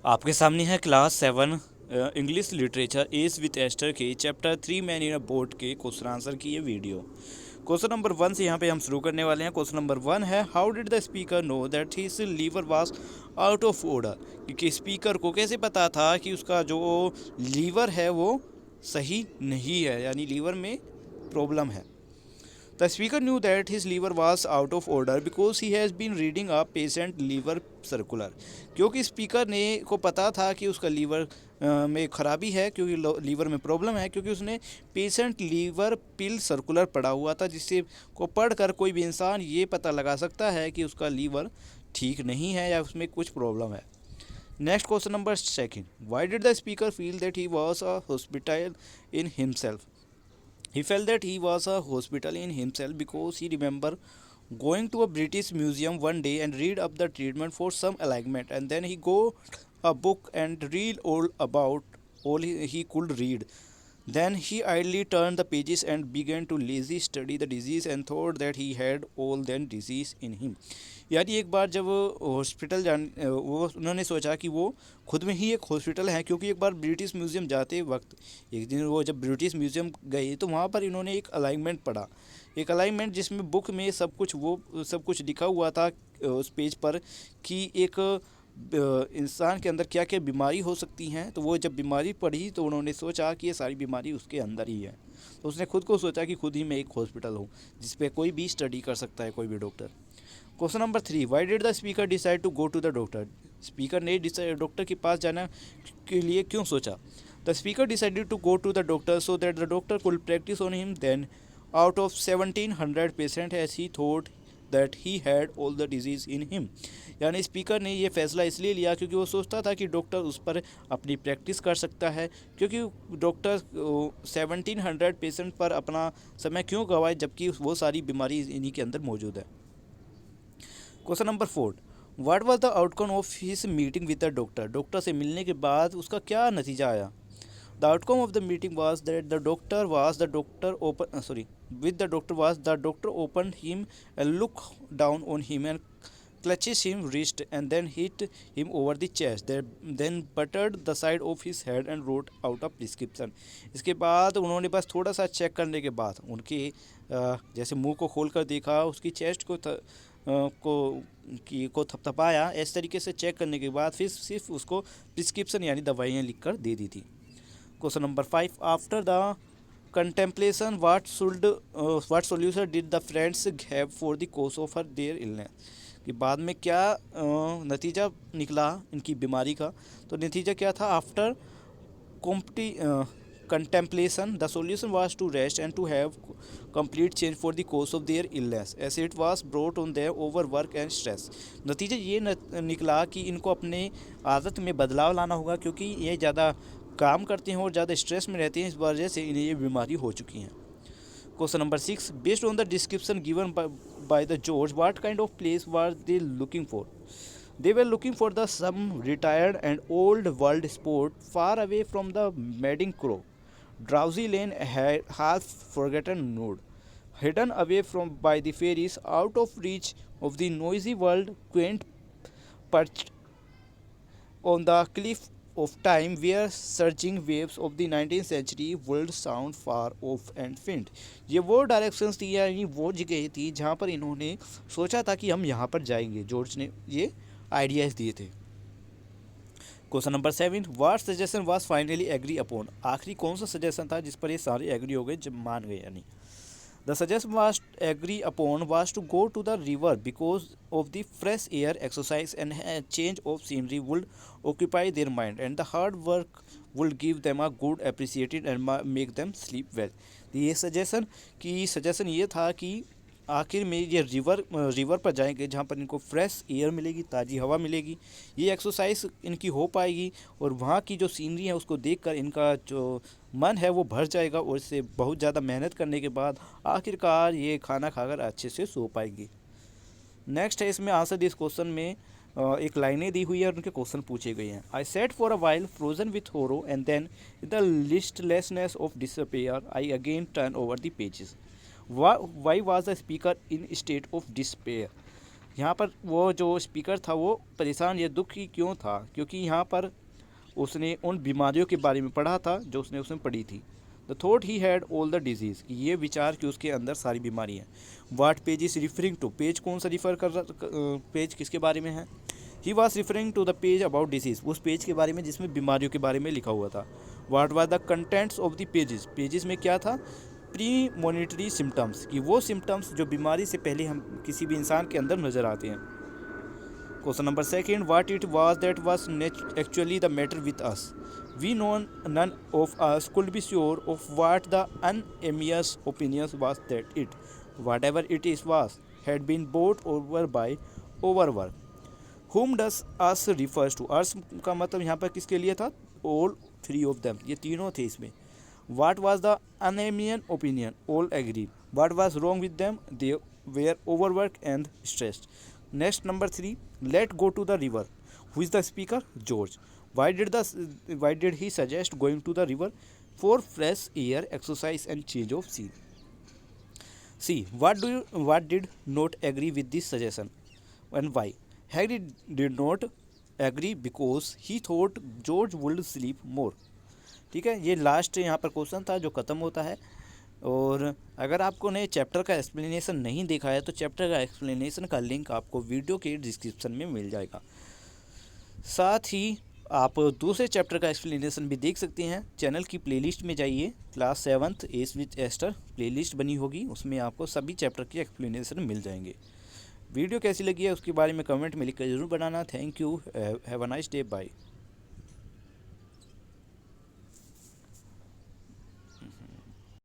आपके सामने है क्लास 7 इंग्लिश लिटरेचर एज विथ एस्टर के chapter 3 man in a boat के क्वेश्चन आंसर की ये वीडियो। क्वेश्चन नंबर 1 से यहाँ पे हम शुरू करने वाले हैं। क्वेश्चन नंबर 1 है, how did the speaker know that his liver was out of order. क्योंकि स्पीकर को कैसे पता था कि उसका जो लीवर है वो सही नहीं है, यानी लीवर में प्रॉब्लम है। The speaker knew that his liver was out of order because he has been reading a patient liver circular। क्योंकि स्पीकर ने को पता था कि उसका लीवर में खराबी है, क्योंकि लीवर में प्रॉब्लम है, क्योंकि उसने पेशेंट लीवर पिल सर्कुलर पढ़ा हुआ था, जिससे को पढ़कर कोई भी इंसान ये पता लगा सकता है कि उसका लीवर ठीक नहीं है या उसमें कुछ प्रॉब्लम है। Next question number 2, Y did the speaker feel that he was a hospital in himself. He felt that he was a hospital in himself because he remembered going to a British museum one day and read up the treatment for some alignment, and then he go a book and read all about all he could read. Then he idly turned the pages and began to lazy study the disease and thought that he had all that disease in him। यानी एक बार जब hospital वो उन्होंने सोचा कि वो खुद में ही एक हॉस्पिटल है, क्योंकि एक बार ब्रिटिश म्यूज़ियम जाते वक्त एक दिन वो जब ब्रिटिश म्यूज़ियम गए तो वहाँ पर इन्होंने एक अलाइनमेंट पढ़ा। एक अलाइनमेंट जिसमें बुक में सब कुछ लिखा हुआ था उस पेज पर कि एक इंसान के अंदर क्या क्या बीमारी हो सकती हैं। तो वो जब बीमारी पढ़ी तो उन्होंने सोचा कि ये सारी बीमारी उसके अंदर ही है। तो उसने खुद को सोचा कि खुद ही मैं एक हॉस्पिटल हूँ जिस पे कोई भी स्टडी कर सकता है, कोई भी doctor. Question number 3, why did the speaker decide to go to the doctor. Speaker ने डॉक्टर के पास जाना के लिए क्यों सोचा। The speaker decided to go to the doctor so that the doctor could practise on him then out of 1700 patient as he thought that he had all the diseases in him. यानी speaker ने ये फैसला इसलिए लिया क्योंकि वो सोचता था कि डॉक्टर उस पर अपनी प्रैक्टिस कर सकता है, क्योंकि डॉक्टर 1700 पेशेंट पर अपना समय क्यों गवाए जबकि वो सारी बीमारी इन्हीं के अंदर मौजूद है। Question number 4, what was the outcome of his meeting with the doctor. Doctor से मिलने के बाद उसका क्या नतीजा आया। The outcome of the meeting was that the doctor was the doctor opened him and looked down on him and clutches him wrist and then hit him over the chest, then buttered the side of his head and wrote out a prescription। इसके बाद उन्होंने बस थोड़ा सा check करने के बाद उनके जैसे मुंह को खोल कर देखा, उसकी चेस्ट को थपथपाया, इस तरीके से चेक करने के बाद फिर सिर्फ उसको प्रिस्क्रिप्शन यानी दवाइयाँ लिख कर दे दी थी। Question number 5, after the contemplation what solution did the friends have for the cause of their illness। कि बाद में क्या नतीजा निकला इनकी बीमारी का। तो नतीजा क्या था, after contemplation the solution was to rest and to have complete change for the cause of their illness as it was brought on them over work and stress। नतीजा ये निकला कि इनको अपने आदत में बदलाव लाना होगा, क्योंकि ये ज़्यादा काम करते हैं और ज़्यादा स्ट्रेस में रहते हैं, इस वजह से इन्हें ये बीमारी हो चुकी हैं। Question number 6, based on the description given by the George, what kind of place were they looking for। They were looking for the some retired and old world sport far away from the madding crow, drowsy lane, half forgotten node, hidden away from by the fairies, out of reach of the noisy world, quaint perched on the cliff of time where surging waves of the 19th century world sound far off and faint। ये वो directions थी यानी वो जगह थी जहाँ पर इन्होंने सोचा था कि हम यहाँ पर जाएंगे। जॉर्ज ने ये आइडियाज़ दिए थे। Question number 7, what suggestion was finally agree upon. आखिरी कौन सा सजेशन था जिस पर ये सारे एग्री हो गए, जब मान गए यानी। The suggestion was agreed upon was to go to the river because of the fresh air, exercise and a change of scenery would occupy their mind and the hard work would give them a good appreciated and make them sleep well। ये suggestion ये था कि आखिर में ये river पर जाएंगे जहाँ पर इनको फ्रेश एयर मिलेगी, ताज़ी हवा मिलेगी, ये एक्सरसाइज इनकी हो पाएगी और वहाँ की जो सीनरी है उसको देखकर इनका जो मन है वो भर जाएगा और इससे बहुत ज़्यादा मेहनत करने के बाद आखिरकार ये खाना खाकर अच्छे से सो पाएगी। नेक्स्ट है इसमें आंसर दिस क्वेश्चन में एक लाइनें दी हुई है और उनके क्वेश्चन पूछे गए हैं। I sat for a while frozen with horror and then the listlessness of despair I again turn over the pages. Why was the speaker in a state of despair। यहाँ पर वो जो स्पीकर था वो परेशान या दुखी क्यों था, क्योंकि यहाँ पर उसने उन बीमारियों के बारे में पढ़ा था जो उसने उसमें पढ़ी थी। The thought he had all the diseases, कि ये विचार कि उसके अंदर सारी बीमारी हैं। What page is referring to, page कौन सा रिफ़र कर रहा, पेज किसके बारे में है। He was referring to the page about diseases, उस पेज के बारे में जिसमें बीमारियों के बारे में लिखा हुआ था। What was the contents of the pages, pages में क्या था, प्री मॉनिटरी सिम्टम्स, कि वो सिम्टम्स जो बीमारी से पहले हम किसी भी इंसान के अंदर नज़र आते हैं। Question number second, what it was that was actually the matter with us, we know none of us could be sure of what the unanimous opinions was that it whatever it is was had been brought over by overwork. whom does us refers to, us का मतलब यहाँ पर किसके लिए था, all three of them, ये तीनों थे इसमें। what was the Anemian opinion, all agreed, what was wrong with them, they were overworked and stressed। next number 3, let go to the river, who is the speaker, George। why did he suggest going to the river, for fresh air, exercise and change of scene। see, what did not agree with this suggestion and why। Harry did not agree because he thought George would sleep more। ठीक है, ये last यहाँ पर question था जो ख़त्म होता है। और अगर आपको ने चैप्टर का एक्सप्लेनेशन नहीं देखा है तो चैप्टर का एक्सप्लेनेशन का लिंक आपको वीडियो के डिस्क्रिप्शन में मिल जाएगा। साथ ही आप दूसरे चैप्टर का एक्सप्लेनेशन भी देख सकते हैं। चैनल की प्लेलिस्ट में जाइए, class 7th S with Aster playlist बनी होगी, उसमें आपको सभी चैप्टर की एक्सप्लेनेशन मिल जाएंगे। वीडियो कैसी लगी है उसके बारे में कमेंट में लिखकर ज़रूर बनाना। Thank you, have a nice day, bye.